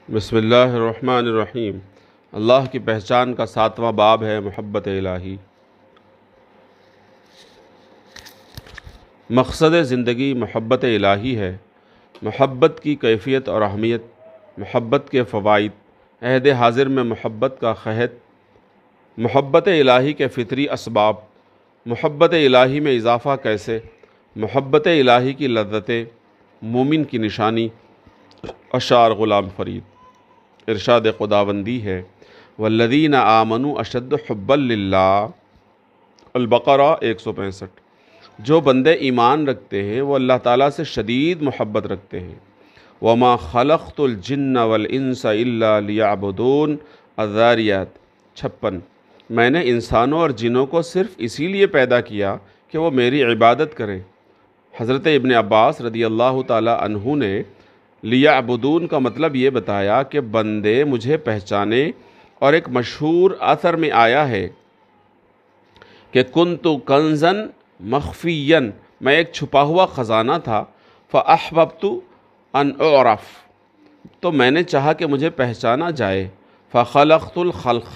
بسم اللہ الرحمن الرحیم۔ اللہ کی پہچان کا 7واں باب ہے محبت الہی۔ مقصد زندگی محبت الہی ہے۔ محبت کی کیفیت اور اہمیت، محبت کے فوائد، عہد حاضر میں محبت کا قحط، محبت الہی کے فطری اسباب، محبت الہی میں اضافہ کیسے، محبت الہی کی لذتیں، مومن کی نشانی۔ اشعار غلام فرید۔ ارشاد خداوندی ہے والذین آمنوا اشد حبا للہ، البقرہ 165۔ جو بندے ایمان رکھتے ہیں وہ اللہ تعالیٰ سے شدید محبت رکھتے ہیں۔ وما خلقت الجن والانس الا لیعبدون، الذاریات 56۔ میں نے انسانوں اور جنوں کو صرف اسی لیے پیدا کیا کہ وہ میری عبادت کریں۔ حضرت ابن عباس رضی اللہ تعالیٰ عنہ نے لیعبدون کا مطلب یہ بتایا کہ بندے مجھے پہچانے، اور ایک مشہور اثر میں آیا ہے کہ کنت کنزن مخفیًا، میں ایک چھپا ہوا خزانہ تھا، فاحببت ان اعرف، تو میں نے چاہا کہ مجھے پہچانا جائے، فخلقت الخلق،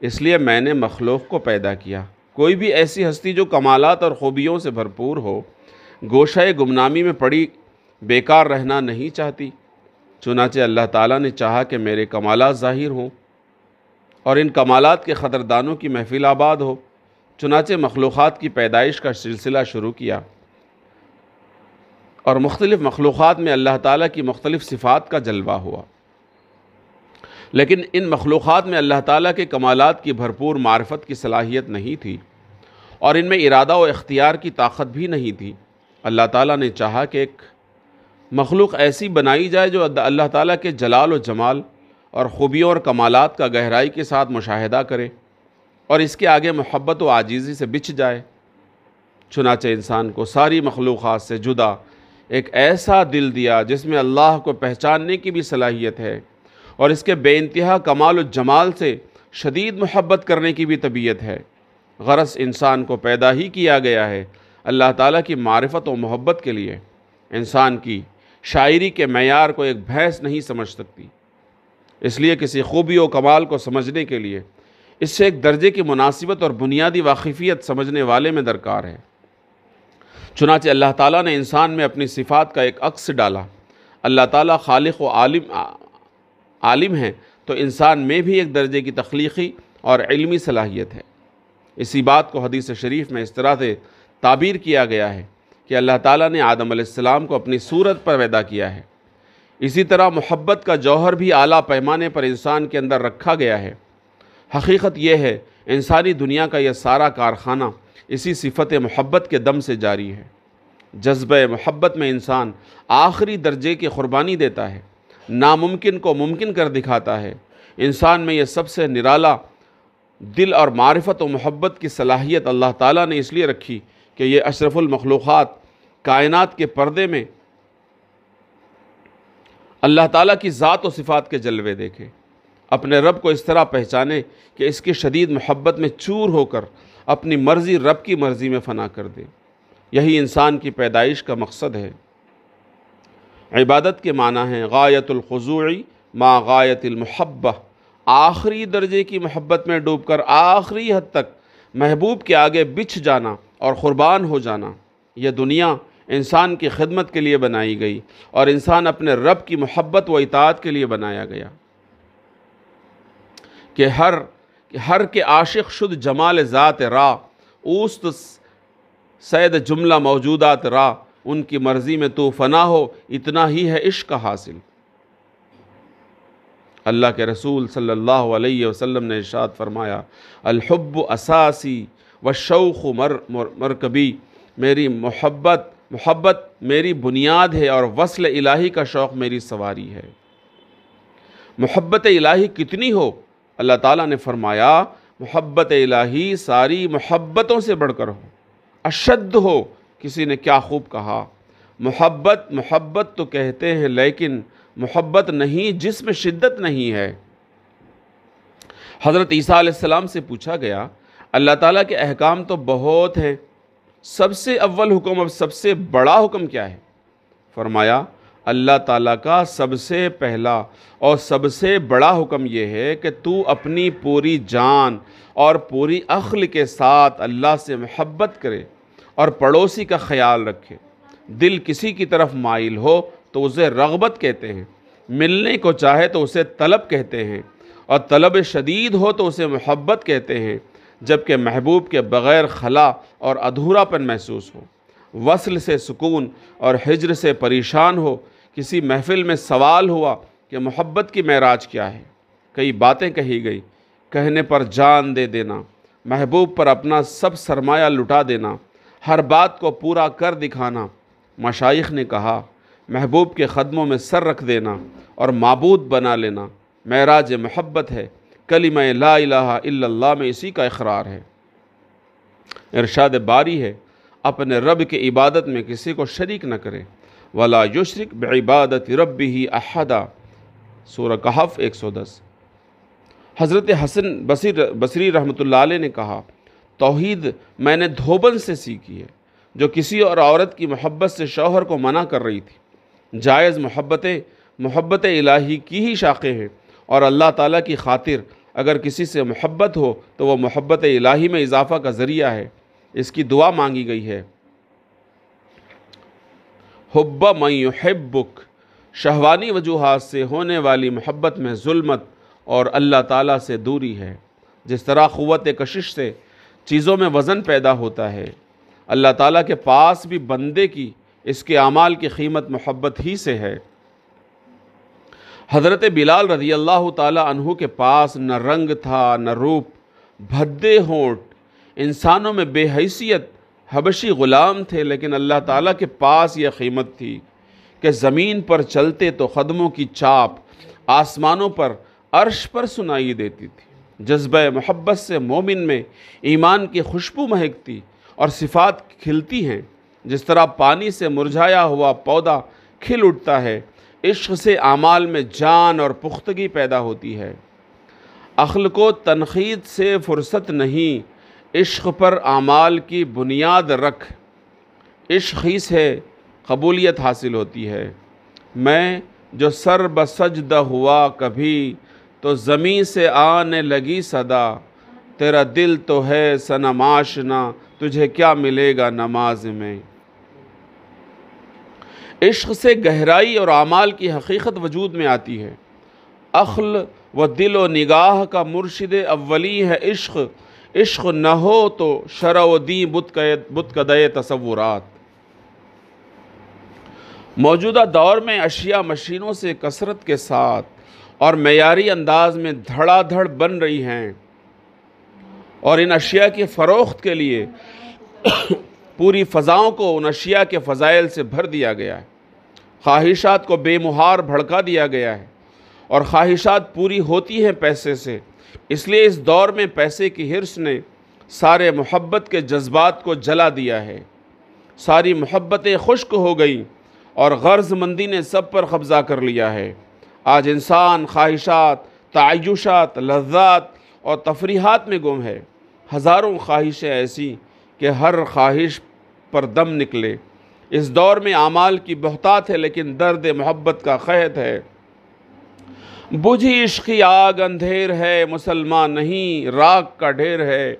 اس لیے میں نے مخلوق کو پیدا کیا۔ کوئی بھی ایسی ہستی جو کمالات اور خوبیوں سے بھرپور ہو، گوشہ گمنامی میں پڑی بیکار رہنا نہیں چاہتی، چنانچہ اللہ تعالیٰ نے چاہا کہ میرے کمالات ظاہر ہوں اور ان کمالات کے قدردانوں کی محفل آباد ہو، چنانچہ مخلوقات کی پیدائش کا سلسلہ شروع کیا، اور مختلف مخلوقات میں اللہ تعالیٰ کی مختلف صفات کا جلوہ ہوا، لیکن ان مخلوقات میں اللہ تعالیٰ کے کمالات کی بھرپور معرفت کی صلاحیت نہیں تھی، اور ان میں ارادہ و اختیار کی طاقت بھی نہیں تھی۔ اللہ تعالیٰ نے چاہا کہ ایک مخلوق ایسی بنائی جائے جو اللہ تعالیٰ کے جلال و جمال اور خوبیوں اور کمالات کا گہرائی کے ساتھ مشاہدہ کرے اور اس کے آگے محبت و عاجزی سے بچھ جائے۔ چنانچہ انسان کو ساری مخلوقات سے جدا ایک ایسا دل دیا جس میں اللہ کو پہچاننے کی بھی صلاحیت ہے، اور اس کے بے انتہا کمال و جمال سے شدید محبت کرنے کی بھی طبیعت ہے۔ غرض انسان کو پیدا ہی کیا گیا ہے اللہ تعالیٰ کی معرفت و محبت کے لیے۔ انسان کی شاعری کے معیار کو ایک بھینس نہیں سمجھ سکتی، اس لیے کسی خوبی و کمال کو سمجھنے کے لیے اس سے ایک درجے کی مناسبت اور بنیادی واقفیت سمجھنے والے میں درکار ہے۔ چنانچہ اللہ تعالیٰ نے انسان میں اپنی صفات کا ایک عکس ڈالا۔ اللہ تعالیٰ خالق و عالم ہے، تو انسان میں بھی ایک درجے کی تخلیقی اور علمی صلاحیت ہے۔ اسی بات کو حدیث شریف میں اس طرح سے تعبیر کیا گیا ہے کہ اللہ تعالیٰ نے آدم علیہ السلام کو اپنی صورت پر پیدا کیا ہے۔ اسی طرح محبت کا جوہر بھی اعلیٰ پیمانے پر انسان کے اندر رکھا گیا ہے۔ حقیقت یہ ہے انسانی دنیا کا یہ سارا کارخانہ اسی صفت محبت کے دم سے جاری ہے۔ جذبہ محبت میں انسان آخری درجے کی قربانی دیتا ہے، ناممکن کو ممکن کر دکھاتا ہے۔ انسان میں یہ سب سے نرالا دل اور معرفت و محبت کی صلاحیت اللہ تعالیٰ نے اس لیے رکھی کہ یہ اشرف المخلوقات کائنات کے پردے میں اللہ تعالیٰ کی ذات و صفات کے جلوے دیکھے، اپنے رب کو اس طرح پہچانے کہ اس کی شدید محبت میں چور ہو کر اپنی مرضی رب کی مرضی میں فنا کر دے۔ یہی انسان کی پیدائش کا مقصد ہے۔ عبادت کے معنی ہیں غایت الخضوع ما غایت المحبہ، آخری درجے کی محبت میں ڈوب کر آخری حد تک محبوب کے آگے بچھ جانا اور قربان ہو جانا۔ یہ دنیا انسان کی خدمت کے لیے بنائی گئی، اور انسان اپنے رب کی محبت و اطاعت کے لیے بنایا گیا کہ ہر کے عاشق شد جمال ذات را، اوست سید جملہ موجودات را، ان کی مرضی میں تو فنا ہو، اتنا ہی ہے عشق حاصل۔ اللہ کے رسول صلی اللہ علیہ وسلم نے ارشاد فرمایا الحب اساسی والشوق مرکبی، میری محبت میری بنیاد ہے، اور وصل الہی کا شوق میری سواری ہے۔ محبت الہی کتنی ہو؟ اللہ تعالیٰ نے فرمایا محبت الہی ساری محبتوں سے بڑھ کر ہو، اشد ہو۔ کسی نے کیا خوب کہا، محبت تو کہتے ہیں لیکن محبت نہیں جس میں شدت نہیں ہے۔ حضرت عیسیٰ علیہ السلام سے پوچھا گیا اللہ تعالیٰ کے احکام تو بہت ہیں، سب سے اول حکم اور سب سے بڑا حکم کیا ہے؟ فرمایا اللہ تعالیٰ کا سب سے پہلا اور سب سے بڑا حکم یہ ہے کہ تو اپنی پوری جان اور پوری عقل کے ساتھ اللہ سے محبت کرے اور پڑوسی کا خیال رکھے۔ دل کسی کی طرف مائل ہو تو اسے رغبت کہتے ہیں، ملنے کو چاہے تو اسے طلب کہتے ہیں، اور طلب شدید ہو تو اسے محبت کہتے ہیں، جبکہ محبوب کے بغیر خلا اور ادھورا پن محسوس ہو، وصل سے سکون اور ہجر سے پریشان ہو۔ کسی محفل میں سوال ہوا کہ محبت کی معراج کیا ہے؟ کئی باتیں کہی گئی، کہنے پر جان دے دینا، محبوب پر اپنا سب سرمایہ لٹا دینا، ہر بات کو پورا کر دکھانا۔ مشائخ نے کہا محبوب کے قدموں میں سر رکھ دینا اور معبود بنا لینا معراج محبت ہے۔ کلمہ لا الہ الا اللہ میں اسی کا اقرار ہے۔ ارشاد باری ہے اپنے رب کی عبادت میں کسی کو شریک نہ کرے، ولا یشرک بعبادت ربہ احدا، سورہ کہف 110۔ حضرت حسن بصری رحمۃ اللہ علیہ نے کہا توحید میں نے دھوبن سے سیکھی ہے، جو کسی اور عورت کی محبت سے شوہر کو منع کر رہی تھی۔ جائز محبت الہی کی ہی شاخیں ہیں، اور اللہ تعالیٰ کی خاطر اگر کسی سے محبت ہو تو وہ محبت الہی میں اضافہ کا ذریعہ ہے۔ اس کی دعا مانگی گئی ہے، حب من یحبک، شہوانی وجوہات سے ہونے والی محبت میں ظلمت اور اللہ تعالیٰ سے دوری ہے۔ جس طرح قوت کشش سے چیزوں میں وزن پیدا ہوتا ہے، اللہ تعالیٰ کے پاس بھی بندے کی اس کے اعمال کی قیمت محبت ہی سے ہے۔ حضرت بلال رضی اللہ تعالیٰ عنہ کے پاس نہ رنگ تھا نہ روپ، بھدے ہونٹ، انسانوں میں بے حیثیت حبشی غلام تھے، لیکن اللہ تعالیٰ کے پاس یہ قیمت تھی کہ زمین پر چلتے تو قدموں کی چاپ آسمانوں پر عرش پر سنائی دیتی تھی۔ جذبہ محبت سے مومن میں ایمان کی خوشبو مہکتی اور صفات کھلتی ہیں، جس طرح پانی سے مرجھایا ہوا پودا کھل اٹھتا ہے۔ عشق سے اعمال میں جان اور پختگی پیدا ہوتی ہے۔ عقل کو تنقید سے فرصت نہیں، عشق پر اعمال کی بنیاد رکھ، عشق ہی سے قبولیت حاصل ہوتی ہے۔ میں جو سر بسجدہ ہوا کبھی، تو زمین سے آنے لگی صدا، تیرا دل تو ہے صنم آشنا، تجھے کیا ملے گا نماز میں۔ عشق سے گہرائی اور اعمال کی حقیقت وجود میں آتی ہے۔ عقل و دل و نگاہ کا مرشد اولی ہے عشق، عشق نہ ہو تو شرع و دین بت کدے تصورات۔ موجودہ دور میں اشیاء مشینوں سے کثرت کے ساتھ اور معیاری انداز میں دھڑا دھڑ بن رہی ہیں، اور ان اشیاء کی فروخت کے لیے پوری فضاؤں کو ان اشیاء کے فضائل سے بھر دیا گیا ہے۔ خواہشات کو بے مہار بھڑکا دیا گیا ہے، اور خواہشات پوری ہوتی ہیں پیسے سے۔ اس لیے اس دور میں پیسے کی حرص نے سارے محبت کے جذبات کو جلا دیا ہے۔ ساری محبتیں خشک ہو گئیں اور غرض مندی نے سب پر قبضہ کر لیا ہے۔ آج انسان خواہشات، تعیشات، لذات اور تفریحات میں گم ہے۔ ہزاروں خواہشیں ایسی کہ ہر خواہش پر دم نکلے۔ اس دور میں اعمال کی بہتات ہے، لیکن درد محبت کا قحط ہے۔ بجھی عشقی آگ اندھیر ہے، مسلمان نہیں راگ کا ڈھیر ہے۔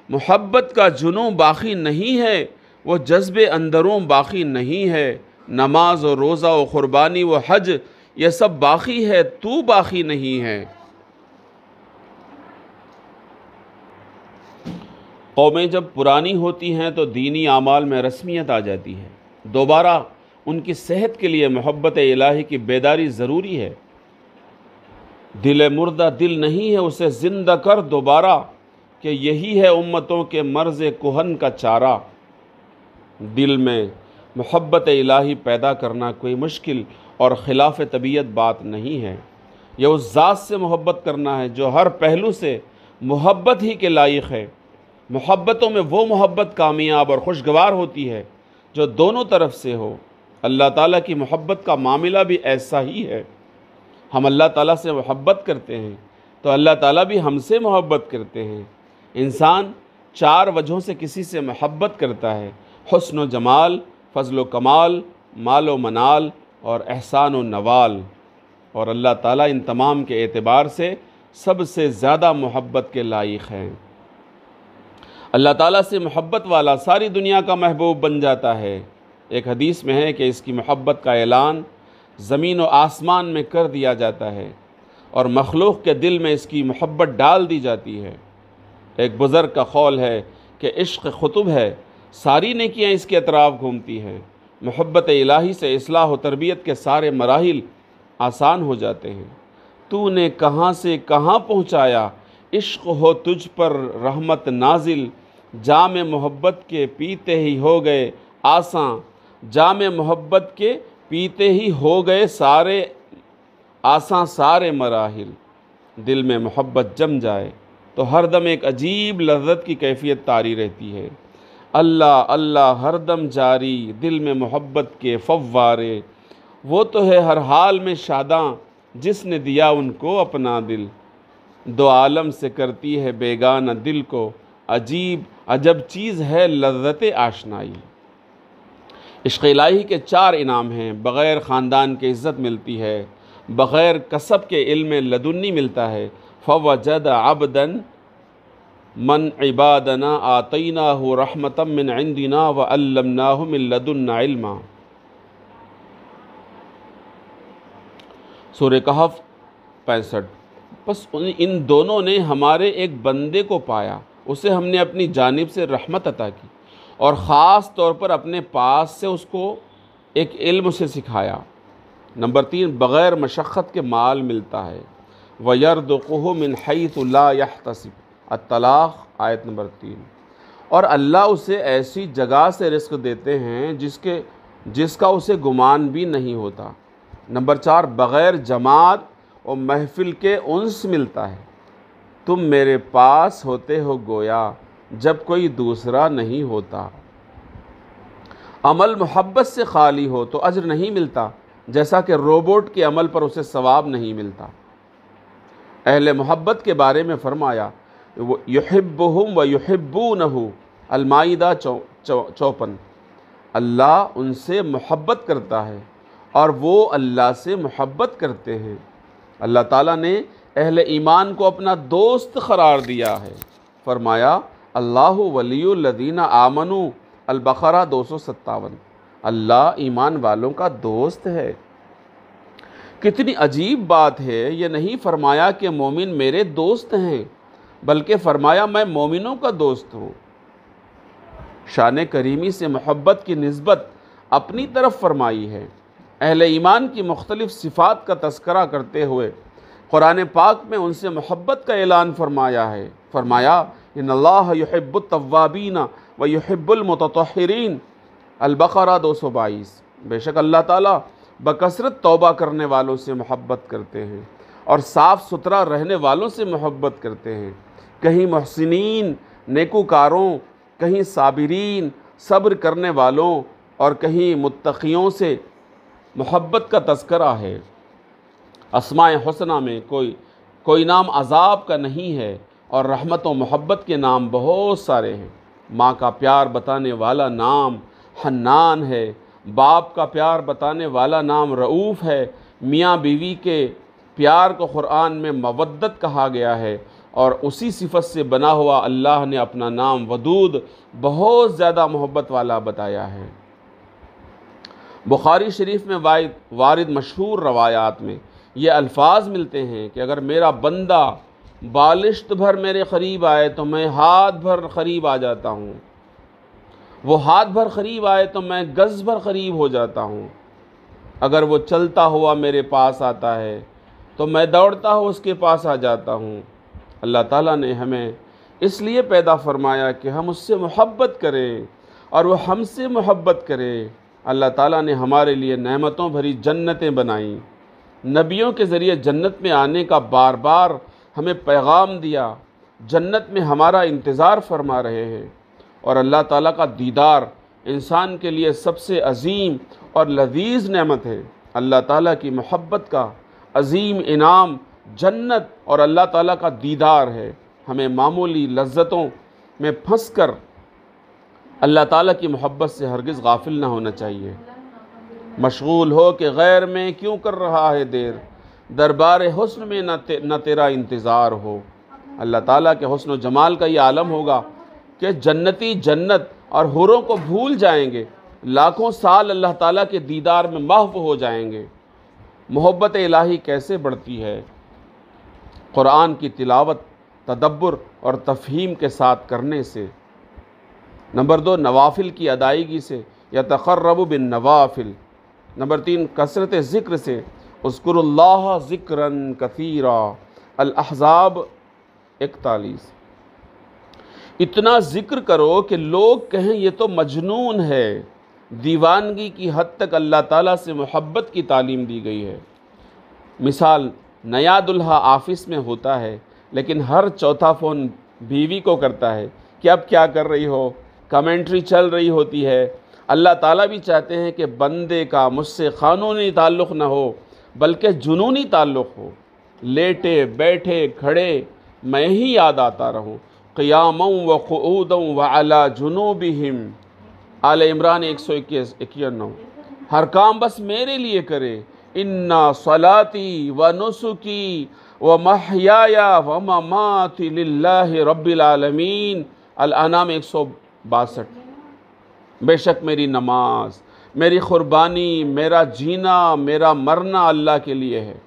محبت کا جنوں باقی نہیں ہے، وہ جذب اندروں باقی نہیں ہے۔ نماز و روزہ و قربانی و حج یہ سب باقی ہے، تو باقی نہیں ہے۔ قومیں جب پرانی ہوتی ہیں تو دینی اعمال میں رسمیت آ جاتی ہے۔ دوبارہ ان کی صحت کے لیے محبت الہی کی بیداری ضروری ہے۔ دل مردہ دل نہیں ہے، اسے زندہ کر دوبارہ، کہ یہی ہے امتوں کے مرض کہن کا چارہ۔ دل میں محبت الہی پیدا کرنا کوئی مشکل اور خلاف طبیعت بات نہیں ہے۔ یہ اس ذات سے محبت کرنا ہے جو ہر پہلو سے محبت ہی کے لائق ہے۔ محبتوں میں وہ محبت کامیاب اور خوشگوار ہوتی ہے جو دونوں طرف سے ہو۔ اللہ تعالیٰ کی محبت کا معاملہ بھی ایسا ہی ہے۔ ہم اللہ تعالیٰ سے محبت کرتے ہیں تو اللہ تعالیٰ بھی ہم سے محبت کرتے ہیں۔ انسان 4 وجہوں سے کسی سے محبت کرتا ہے: حسن و جمال، فضل و کمال، مال و منال، اور احسان و نوال، اور اللہ تعالیٰ ان تمام کے اعتبار سے سب سے زیادہ محبت کے لائق ہیں۔ اللہ تعالیٰ سے محبت والا ساری دنیا کا محبوب بن جاتا ہے۔ ایک حدیث میں ہے کہ اس کی محبت کا اعلان زمین و آسمان میں کر دیا جاتا ہے اور مخلوق کے دل میں اس کی محبت ڈال دی جاتی ہے۔ ایک بزرگ کا قول ہے کہ عشق خطب ہے، ساری نیکیاں اس کے اطراف گھومتی ہیں۔ محبت الہی سے اصلاح و تربیت کے سارے مراحل آسان ہو جاتے ہیں۔ تو نے کہاں سے کہاں پہنچایا، عشق ہو تجھ پر رحمت نازل، جام محبت کے پیتے ہی ہو گئے آساں، جام محبت کے پیتے ہی ہو گئے سارے آساں سارے مراحل۔ دل میں محبت جم جائے تو ہر دم ایک عجیب لذت کی کیفیت طاری رہتی ہے۔ اللہ اللہ ہر دم جاری، دل میں محبت کے فوارے، وہ تو ہے ہر حال میں شاداں، جس نے دیا ان کو اپنا دل۔ دو عالم سے کرتی ہے بیگانہ دل کو، عجب چیز ہے لذت آشنائی۔ عشق الہی کے 4 انعام ہیں۔ بغیر خاندان کے عزت ملتی ہے، بغیر کسب کے علم لدنی ملتا ہے۔ فوجد عبدا من عبادنا آتیناہ رحمتا من عندنا وعلمناہ من لدنا علما۔ سورہ کہف 65۔ بس ان دونوں نے ہمارے ایک بندے کو پایا، اسے ہم نے اپنی جانب سے رحمت عطا کی اور خاص طور پر اپنے پاس سے اس کو ایک علم سے سکھایا۔ نمبر 3، بغیر مشقت کے مال ملتا ہے۔ وَيَرْزُقُهُ مِنْ حَيْثُ لَا يَحْتَسِبُ، الطلاق آیت نمبر 3۔ اور اللہ اسے ایسی جگہ سے رزق دیتے ہیں جس کا اسے گمان بھی نہیں ہوتا۔ نمبر 4، بغیر جماعت اور محفل کے انس ملتا ہے۔ تم میرے پاس ہوتے ہو گویا جب کوئی دوسرا نہیں ہوتا۔ عمل محبت سے خالی ہو تو اجر نہیں ملتا، جیسا کہ روبوٹ کے عمل پر اسے ثواب نہیں ملتا۔ اہل محبت کے بارے میں فرمایا یحبہم ویحبونہ، المائدہ 54۔ اللہ ان سے محبت کرتا ہے اور وہ اللہ سے محبت کرتے ہیں۔ اللہ تعالیٰ نے اہل ایمان کو اپنا دوست قرار دیا ہے۔ فرمایا اللہ ولی الذین آمنوا، البقرہ 257۔ اللہ ایمان والوں کا دوست ہے۔ کتنی عجیب بات ہے، یہ نہیں فرمایا کہ مومن میرے دوست ہیں، بلکہ فرمایا میں مومنوں کا دوست ہوں۔ شان کریمی سے محبت کی نسبت اپنی طرف فرمائی ہے۔ اہل ایمان کی مختلف صفات کا تذکرہ کرتے ہوئے قرآن پاک میں ان سے محبت کا اعلان فرمایا ہے۔ فرمایا ان اللہ یحب التوابین ویحب المتطہرین، البقرہ 222۔ بے شک اللہ تعالیٰ بکثرت توبہ کرنے والوں سے محبت کرتے ہیں اور صاف ستھرا رہنے والوں سے محبت کرتے ہیں۔ کہیں محسنین نیکوکاروں، کہیں صابرین صبر کرنے والوں، اور کہیں متقیوں سے محبت کا تذکرہ ہے۔ اسماء حسنہ میں کوئی نام عذاب کا نہیں ہے، اور رحمت و محبت کے نام بہت سارے ہیں۔ ماں کا پیار بتانے والا نام حنان ہے، باپ کا پیار بتانے والا نام رؤوف ہے، میاں بیوی کے پیار کو قرآن میں مودت کہا گیا ہے، اور اسی صفت سے بنا ہوا اللہ نے اپنا نام ودود بہت زیادہ محبت والا بتایا ہے۔ بخاری شریف میں وارد مشہور روایات میں یہ الفاظ ملتے ہیں کہ اگر میرا بندہ بالشت بھر میرے قریب آئے تو میں ہاتھ بھر قریب آ جاتا ہوں، وہ ہاتھ بھر قریب آئے تو میں گز بھر قریب ہو جاتا ہوں، اگر وہ چلتا ہوا میرے پاس آتا ہے تو میں دوڑتا ہوا اس کے پاس آ جاتا ہوں۔ اللہ تعالیٰ نے ہمیں اس لیے پیدا فرمایا کہ ہم اس سے محبت کریں اور وہ ہم سے محبت کرے۔ اللہ تعالیٰ نے ہمارے لیے نعمتوں بھری جنتیں بنائیں، نبیوں کے ذریعے جنت میں آنے کا بار بار ہمیں پیغام دیا، جنت میں ہمارا انتظار فرما رہے ہیں، اور اللہ تعالیٰ کا دیدار انسان کے لیے سب سے عظیم اور لذیذ نعمت ہے۔ اللہ تعالیٰ کی محبت کا عظیم انعام جنت اور اللہ تعالیٰ کا دیدار ہے۔ ہمیں معمولی لذتوں میں پھنس کر اللہ تعالیٰ کی محبت سے ہرگز غافل نہ ہونا چاہیے۔ مشغول ہو کہ غیر میں کیوں کر رہا ہے دیر، دربار حسن میں نہ تیرا انتظار ہو۔ اللہ تعالیٰ کے حسن و جمال کا یہ عالم ہوگا کہ جنتی جنت اور حوروں کو بھول جائیں گے، لاکھوں سال اللہ تعالیٰ کے دیدار میں محو ہو جائیں گے۔ محبت الہی کیسے بڑھتی ہے؟ قرآن کی تلاوت، تدبر اور تفہیم کے ساتھ کرنے سے۔ نمبر 2، نوافل کی ادائیگی سے، یتقرب بالنوافل۔ نمبر 3، کثرت ذکر سے، اذکر اللہ ذکرا کثیرا۔ الاحزاب 41۔ اتنا ذکر کرو کہ لوگ کہیں یہ تو مجنون ہے۔ دیوانگی کی حد تک اللہ تعالیٰ سے محبت کی تعلیم دی گئی ہے۔ مثال، نیا دلہا آفس میں ہوتا ہے لیکن ہر چوتھا فون بیوی کو کرتا ہے کہ اب کیا کر رہی ہو، کمنٹری چل رہی ہوتی ہے۔ اللہ تعالیٰ بھی چاہتے ہیں کہ بندے کا مجھ سے قانونی تعلق نہ ہو بلکہ جنونی تعلق ہو، لیٹے بیٹھے کھڑے میں ہی یاد آتا رہوں، قیاما وقعودا وعلی جنوبہم۔ آل عمران 191۔ ہر کام بس میرے لیے کرے، انا صلاتی و نسکی و محیایا و مماتی للہ رب العالمین۔ الانعام 162۔ بے شک میری نماز، میری قربانی، میرا جینا، میرا مرنا اللہ کے لیے ہے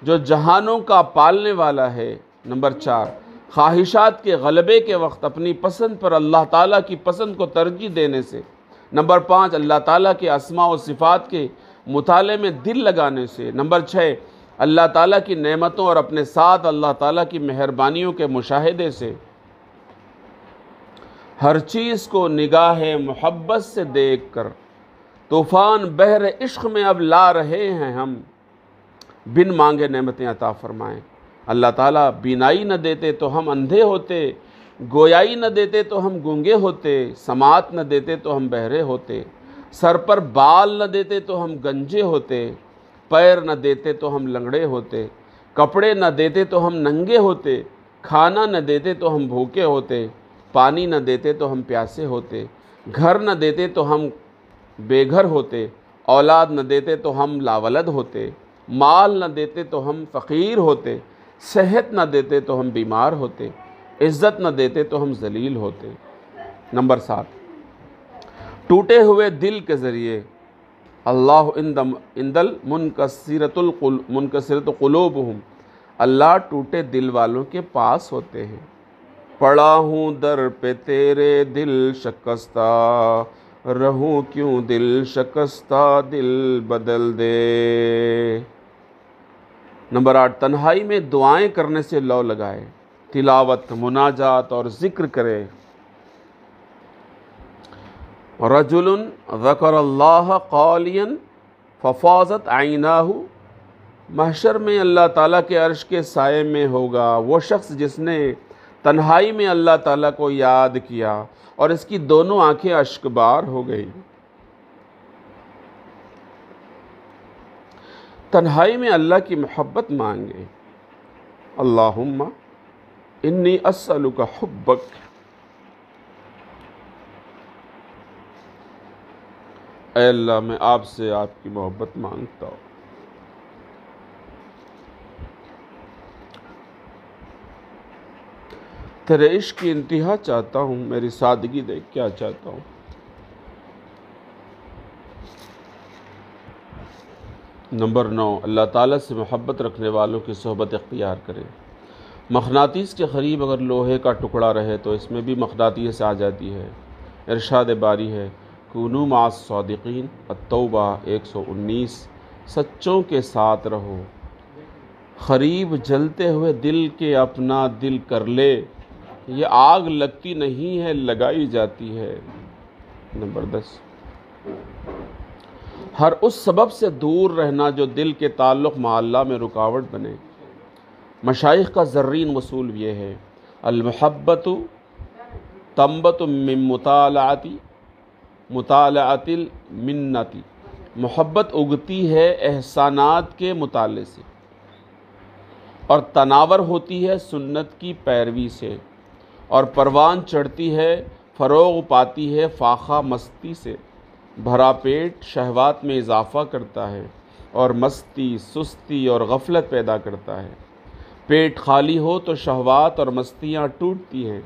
جو جہانوں کا پالنے والا ہے۔ نمبر 4، خواہشات کے غلبے کے وقت اپنی پسند پر اللہ تعالیٰ کی پسند کو ترجیح دینے سے۔ نمبر 5، اللہ تعالیٰ کے اسماء و صفات کے مطالعے میں دل لگانے سے۔ نمبر 6، اللہ تعالیٰ کی نعمتوں اور اپنے ساتھ اللہ تعالیٰ کی مہربانیوں کے مشاہدے سے۔ ہر چیز کو نگاہ محبت سے دیکھ کر طوفان بحر عشق میں اب لا رہے ہیں ہم، بن مانگے نعمتیں عطا فرمائیں۔ اللہ تعالیٰ بینائی نہ دیتے تو ہم اندھے ہوتے، گویائی نہ دیتے تو ہم گونگے ہوتے، سماعت نہ دیتے تو ہم بہرے ہوتے، سر پر بال نہ دیتے تو ہم گنجے ہوتے، پیر نہ دیتے تو ہم لنگڑے ہوتے، کپڑے نہ دیتے تو ہم ننگے ہوتے، کھانا نہ دیتے تو ہم بھوکے ہوتے، پانی نہ دیتے تو ہم پیاسے ہوتے، گھر نہ دیتے تو ہم بے گھر ہوتے، اولاد نہ دیتے تو ہم لاولد ہوتے، مال نہ دیتے تو ہم فقیر ہوتے، صحت نہ دیتے تو ہم بیمار ہوتے، عزت نہ دیتے تو ہم ذلیل ہوتے۔ نمبر 7، ٹوٹے ہوئے دل کے ذریعے اللہ اندل منکسرت قلوبہم، اللہ ٹوٹے دل والوں کے پاس ہوتے ہیں۔ پڑا ہوں در پہ تیرے دل شکستہ، رہوں کیوں دل شکستہ، دل بدل دے۔ نمبر 8، تنہائی میں دعائیں کرنے سے لو لگائے، تلاوت، مناجات اور ذکر کرے۔ رجل ذکر اللہ قالیا ففاضت عیناہ، محشر میں اللہ تعالیٰ کے عرش کے سائے میں ہوگا وہ شخص جس نے تنہائی میں اللہ تعالیٰ کو یاد کیا اور اس کی دونوں آنکھیں اشکبار ہو گئی۔ تنہائی میں اللہ کی محبت مانگے، اللہم انی اسألک حبک، اے اللہ میں آپ سے آپ کی محبت مانگتا ہوں۔ تیرے عشق کی انتہا چاہتا ہوں، میری سادگی دیکھ کیا چاہتا ہوں۔ نمبر 9، اللہ تعالیٰ سے محبت رکھنے والوں کی صحبت اختیار کرے۔ مغناطیس کے قریب اگر لوہے کا ٹکڑا رہے تو اس میں بھی مغناطیس آ جاتی ہے۔ ارشاد باری ہے، کونوا مع الصادقین، التوبہ 119، سچوں کے ساتھ رہو۔ قریب جلتے ہوئے دل کے اپنا دل کر لے، یہ آگ لگتی نہیں ہے لگائی جاتی ہے۔ نمبر 10، ہر اس سبب سے دور رہنا جو دل کے تعلق مع اللہ میں رکاوٹ بنے۔ مشائخ کا زرین اصول یہ ہے، المحبت تنبت من مطالعت المنت، محبت اگتی ہے احسانات کے مطالعے سے اور تناور ہوتی ہے سنت کی پیروی سے، اور پروان چڑھتی ہے، فروغ پاتی ہے فاخہ مستی سے۔ بھرا پیٹ شہوات میں اضافہ کرتا ہے اور مستی، سستی اور غفلت پیدا کرتا ہے۔ پیٹ خالی ہو تو شہوات اور مستیاں ٹوٹتی ہیں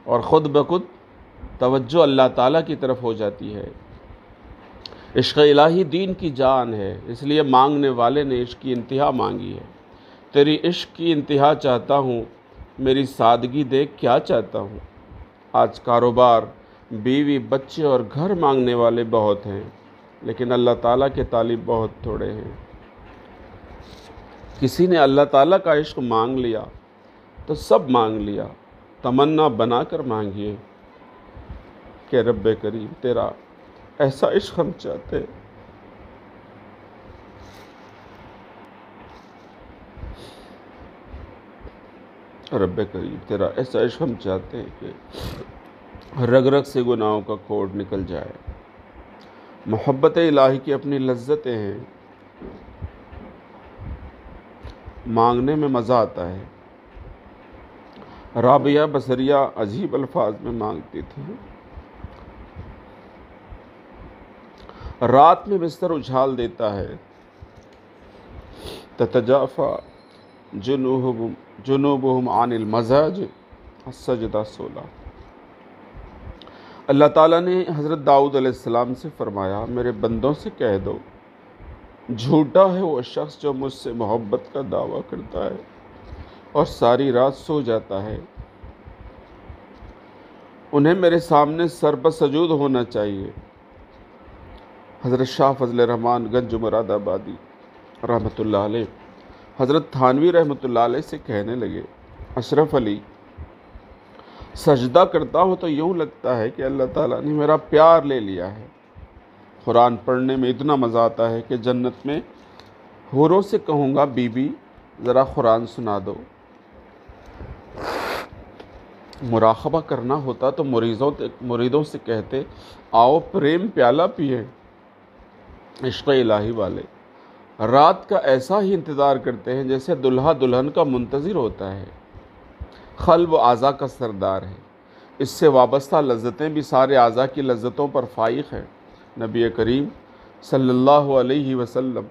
اور خود بخود توجہ اللہ تعالیٰ کی طرف ہو جاتی ہے۔ عشق الہی دین کی جان ہے، اس لیے مانگنے والے نے عشق کی انتہا مانگی ہے۔ تیری عشق کی انتہا چاہتا ہوں، میری سادگی دیکھ کیا چاہتا ہوں۔ آج کاروبار، بیوی، بچے اور گھر مانگنے والے بہت ہیں، لیکن اللہ تعالیٰ کے طالب بہت تھوڑے ہیں۔ کسی نے اللہ تعالیٰ کا عشق مانگ لیا تو سب مانگ لیا۔ تمنا بنا کر مانگیے کہ رب کریم تیرا ایسا عشق ہم چاہتے ہیں۔ رب کریم تیرا ایسا عشق ہم چاہتے ہیں کہ رگ رگ سے گناہوں کا کوڑ نکل جائے۔ محبت الہی کی اپنی لذتیں ہیں، مانگنے میں مزہ آتا ہے۔ رابعہ بصریہ عجیب الفاظ میں مانگتی تھی۔ رات میں بستر اچھال دیتا ہے، تتجافی جنوبہم عن المضاجع، السجدہ 16۔ اللہ تعالیٰ نے حضرت داؤد علیہ السلام سے فرمایا، میرے بندوں سے کہہ دو، جھوٹا ہے وہ شخص جو مجھ سے محبت کا دعویٰ کرتا ہے اور ساری رات سو جاتا ہے۔ انہیں میرے سامنے سر پر سجود ہونا چاہیے۔ حضرت شاہ فضل الرحمن گنج مراد آبادی رحمۃ اللہ علیہ حضرت تھانوی رحمۃ اللہ علیہ سے کہنے لگے، اشرف علی، سجدہ کرتا ہوں تو یوں لگتا ہے کہ اللہ تعالیٰ نے میرا پیار لے لیا ہے۔ قرآن پڑھنے میں اتنا مزہ آتا ہے کہ جنت میں حوروں سے کہوں گا، بی بی ذرا قرآن سنا دو۔ مراقبہ کرنا ہوتا تو مریدوں سے کہتے، آؤ پریم پیالہ پیئے۔ عشق الہی والے رات کا ایسا ہی انتظار کرتے ہیں جیسے دلہا دلہن کا منتظر ہوتا ہے۔ قلب و اعضاء کا سردار ہے، اس سے وابستہ لذتیں بھی سارے اعضاء کی لذتوں پر فائق ہیں۔ نبی کریم صلی اللہ علیہ وسلم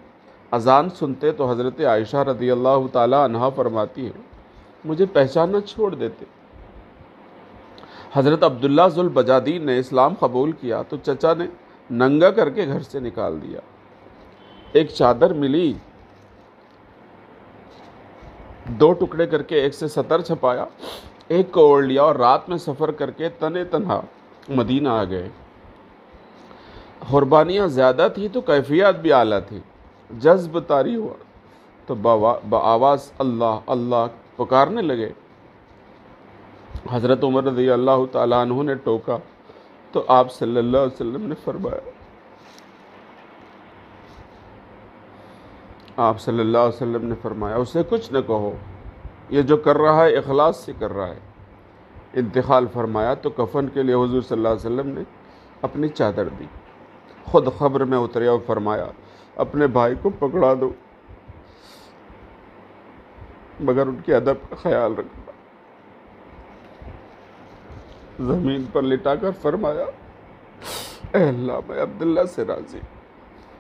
اذان سنتے تو حضرت عائشہ رضی اللہ تعالی عنہا فرماتی ہیں، مجھے پہچاننا چھوڑ دیتے۔ حضرت عبداللہ ذوالبجادین نے اسلام قبول کیا تو چچا نے ننگا کر کے گھر سے نکال دیا۔ ایک چادر ملی، 2 ٹکڑے کر کے ایک سے سطر چھپایا، ایک کو اوڑھ لیا اور رات میں سفر کر کے تنے تنہا مدینہ آ گئے۔ قربانیاں زیادہ تھی تو کیفیت بھی اعلیٰ تھی۔ جذب طاری ہوا تو بآواز اللہ اللہ پکارنے لگے۔ حضرت عمر رضی اللہ تعالیٰ عنہ نے ٹوکا تو آپ صلی اللہ علیہ وسلم نے فرمایا، اسے کچھ نہ کہو، یہ جو کر رہا ہے اخلاص سے کر رہا ہے۔ انتقال فرمایا تو کفن کے لیے حضور صلی اللہ علیہ وسلم نے اپنی چادر دی، خود قبر میں اترے اور فرمایا، اپنے بھائی کو پکڑا دو مگر ان کے ادب کا خیال رکھنا۔ زمین پر لٹا کر فرمایا، اے اللہ میں عبداللہ سے راضی،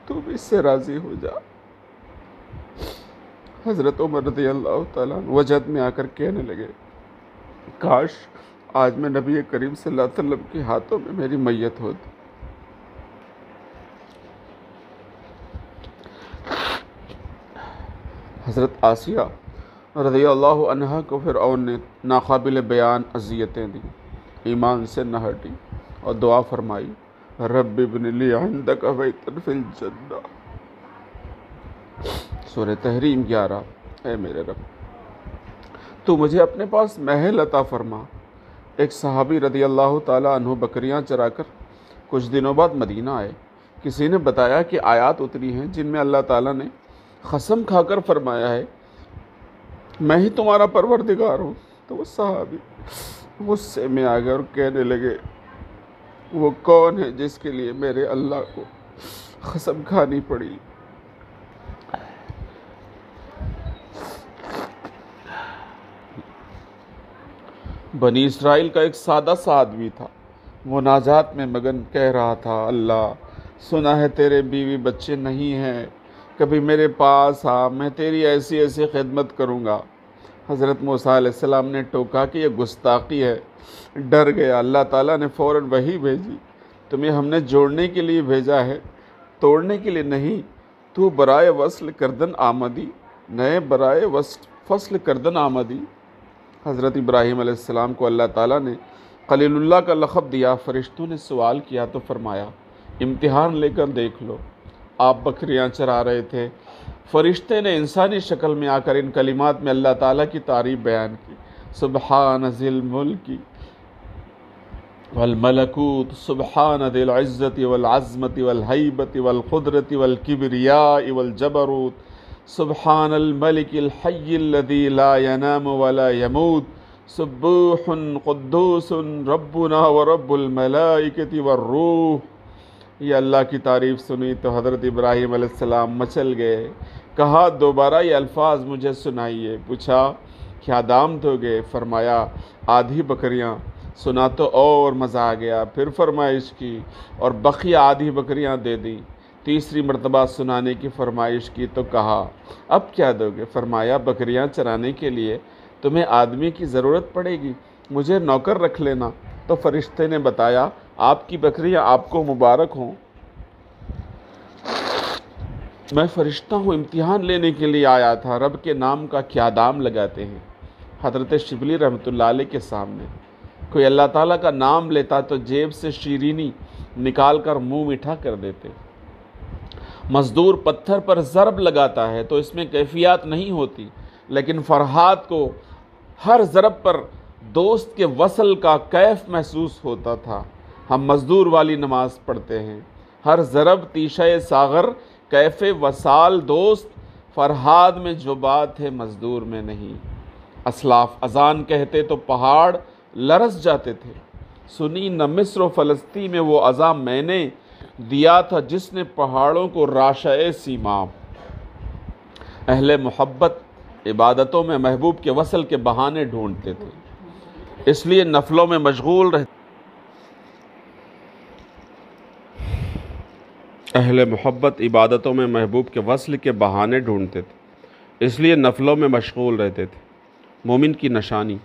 تو بھی اس سے راضی ہو جا۔ حضرت عمر رضی اللہ تعالیٰ وجد میں آ کر کہنے لگے، کاش آج میں نبی کریم صلی اللہ علیہ وسلم کے ہاتھوں میں میری میت ہوتی۔ حضرت آسیہ رضی اللہ عنہا کو فرعون نے ناقابل بیان اذیتیں دیں، ایمان سے نہ ہٹی اور دعا فرمائی، رب ابن لی عندک بیتا فی الجنہ۔ سورہ تحریم 11۔ اے میرے رب، تو مجھے اپنے پاس محل عطا فرما۔ ایک صحابی رضی اللہ تعالیٰ عنہ بکریاں چرا کر کچھ دنوں بعد مدینہ آئے۔ کسی نے بتایا کہ آیات اتری ہیں جن میں اللہ تعالیٰ نے قسم کھا کر فرمایا ہے، میں ہی تمہارا پروردگار ہوں۔ تو وہ صحابی غصے میں آ گئے اور کہنے لگے، وہ کون ہے جس کے لیے میرے اللہ کو قسم کھانی پڑی؟ بنی اسرائیل کا ایک سادہ سا آدمی تھا، وہ مناجات میں مگن کہہ رہا تھا، اللہ سنا ہے تیرے بیوی بچے نہیں ہیں، کبھی میرے پاس آ، میں تیری ایسی ایسی خدمت کروں گا۔ حضرت موسیٰ علیہ السلام نے ٹوکا کہ یہ گستاخی ہے، ڈر گیا۔ اللہ تعالیٰ نے فوراً وحی بھیجی، تمہیں ہم نے جوڑنے کے لیے بھیجا ہے، توڑنے کے لیے نہیں۔ تو برائے وصل کردن آمدی، نئے برائے فصل کردن آمدی۔ حضرت ابراہیم علیہ السلام کو اللہ تعالیٰ نے خلیل اللہ کا لقب دیا۔ فرشتوں نے سوال کیا تو فرمایا امتحان لے کر دیکھ لو۔ آپ بکریاں چرا رہے تھے، فرشتے نے انسانی شکل میں آ کر ان کلمات میں اللہ تعالیٰ کی تعریف بیان کی، سبحان ذی الملک والملکوت، سبحان ذی العزت والعظمت والہیبت والقدرت والکبریاء والجبروت، سبحان الملک الحی الذی لا ینام ولا یموت، سبوح قدوس ربنا ورب الملائکۃ والروح۔ یہ اللہ کی تعریف سنی تو حضرت ابراہیم علیہ السلام مچل گئے، کہا دوبارہ یہ الفاظ مجھے سنائیے۔ پوچھا کیا دام دو گے؟ فرمایا آدھی بکریاں۔ سنا تو اور مزہ آ گیا، پھر فرمائش کی اور بقیہ آدھی بکریاں دے دیں۔ تیسری مرتبہ سنانے کی فرمائش کی تو کہا اب کیا دو گے؟ فرمایا بکریاں چرانے کے لیے تمہیں آدمی کی ضرورت پڑے گی، مجھے نوکر رکھ لینا۔ تو فرشتے نے بتایا آپ کی بکریاں آپ کو مبارک ہوں، میں فرشتہ ہوں، امتحان لینے کے لیے آیا تھا، رب کے نام کا کیا دام لگاتے ہیں۔ حضرت شبلی رحمۃ اللہ علیہ کے سامنے کوئی اللہ تعالیٰ کا نام لیتا تو جیب سے شیرینی نکال کر منہ میٹھا کر دیتے۔ مزدور پتھر پر ضرب لگاتا ہے تو اس میں کیفیات نہیں ہوتی، لیکن فرحات کو ہر ضرب پر دوست کے وصل کا کیف محسوس ہوتا تھا۔ ہم مزدور والی نماز پڑھتے ہیں، ہر ضرب تیشہ ساغر کیف وصال دوست، فرحاد میں جو بات ہے مزدور میں نہیں۔ اسلاف اذان کہتے تو پہاڑ لرز جاتے تھے، سنی نہ مصر و فلسطین میں وہ اذان میں نے دیا تھا جس نے پہاڑوں کو راشع سیماب۔ اہل محبت عبادتوں میں محبوب کے وصل کے بہانے ڈھونڈتے تھے، اس لیے نفلوں میں مشغول رہتے۔ اہل محبت عبادتوں میں محبوب کے وصل کے بہانے ڈھونڈتے تھے، اس لیے نفلوں میں مشغول رہتے تھے۔ مومن کی نشانی،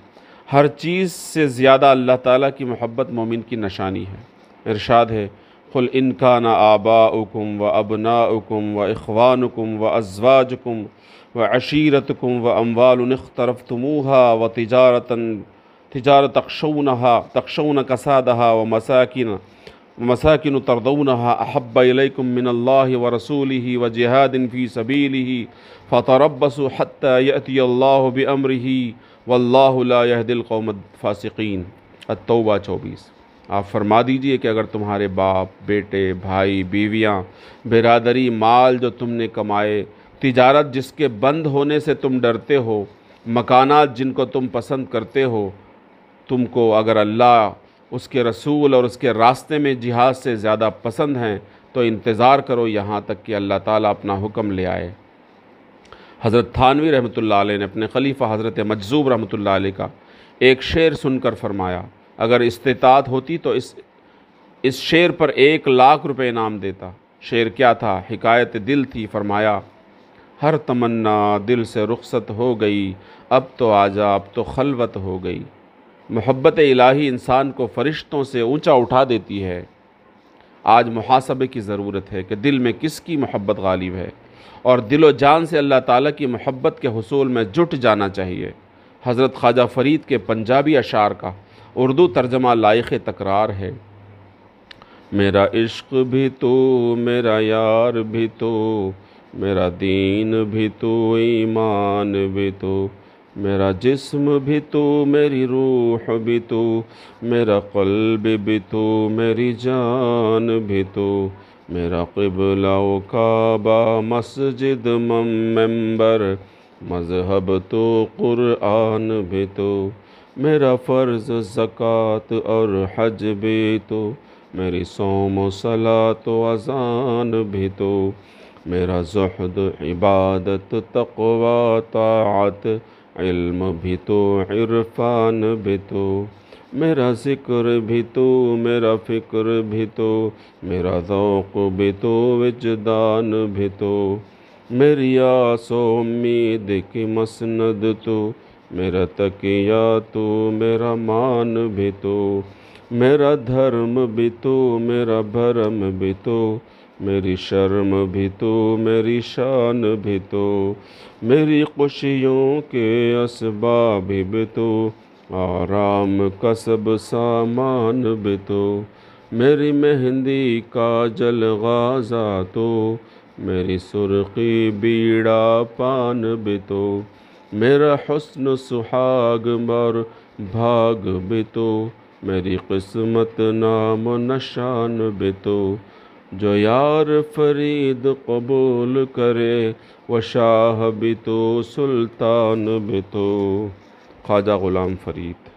ہر چیز سے زیادہ اللہ تعالیٰ کی محبت مومن کی نشانی ہے۔ ارشاد ہے قُلْ إِنْ كَانَ آبَاؤُكُمْ وَأَبْنَاؤُكُمْ وَإِخْوَانُكُمْ وَأَزْوَاجُكُمْ وَعَشِيرَتُكُمْ وَأَمْوَالٌ اقْتَرَفْتُمُوهَا وَتِجَارَةً تَخْشَوْنَ كَسَادَهَا وَمَسَاكِنُ تَرْضَوْنَهَا أَحَبَّ إِلَيْكُم مِّنَ اللَّهِ وَرَسُولِهِ وَجِهَادٍ فِي سَبِيلِهِ فَتَرَبَّصُوا حَتَّى يَأْتِيَ اللَّهُ بِأَمْرِهِ وَاللَّهُ لَا يَهْدِي الْقَوْمَ الْفَاسِقِينَ۔ التوبہ 24۔ آپ فرما دیجئے کہ اگر تمہارے باپ، بیٹے، بھائی، بیویاں، برادری، مال جو تم نے کمائے، تجارت جس کے بند ہونے سے تم ڈرتے ہو، مکانات جن کو تم پسند کرتے ہو، تم کو اگر اللہ، اس کے رسول اور اس کے راستے میں جہاد سے زیادہ پسند ہیں تو انتظار کرو یہاں تک کہ اللہ تعالیٰ اپنا حکم لے آئے۔ حضرت تھانوی رحمۃ اللہ علیہ نے اپنے خلیفہ حضرت مجذوب رحمۃ اللہ علیہ کا ایک شعر سن کر فرمایا اگر استطاعت ہوتی تو اس شعر پر 1,00,000 روپے انعام دیتا۔ شعر کیا تھا؟ حکایت دل تھی۔ فرمایا ہر تمنا دل سے رخصت ہو گئی، اب تو آجا، اب تو خلوت ہو گئی۔ محبت الہی انسان کو فرشتوں سے اونچا اٹھا دیتی ہے۔ آج محاسبے کی ضرورت ہے کہ دل میں کس کی محبت غالب ہے، اور دل و جان سے اللہ تعالیٰ کی محبت کے حصول میں جٹ جانا چاہیے۔ حضرت خواجہ فرید کے پنجابی اشعار کا اردو ترجمہ لائق تکرار ہے۔ میرا عشق بھی تو، میرا یار بھی تو، میرا دین بھی تو، ایمان بھی تو، میرا جسم بھی تو، میری روح بھی تو، میرا قلب بھی تو، میری جان بھی تو، میرا قبلہ و کعبہ، مسجد ممبر، مذہب تو قرآن بھی تو، میرا فرض زکوٰۃ اور حج بھی تو، میری صوم و صلاۃ و اذان بھی تو، میرا زہد عبادت تقویٰ طاعت علم بھی تو، عرفان بھی تو، میرا ذکر بھی تو، میرا فکر بھی تو، میرا ذوق بھی تو، وجدان بھی تو، میری آس و امید کی مسند تو، میرا تکیہ تو، میرا مان بھی تو، میرا دھرم بھی تو، میرا بھرم بھی تو، میری شرم بھی تو، میری شان بھی تو، میری خوشیوں کے اسباب بھی تو، آرام کا سب سامان بھی تو، میری مہندی کا جل غازہ تو، میری سرخی بیڑا پان بھی تو، میرا حسن سہاگ اور بھاگ بھی تو، میری قسمت نام و نشان بھی تو، جو یار فرید قبول کرے وہ شاہ بھی تو، سلطان بھی تو۔ خواجہ غلام فرید۔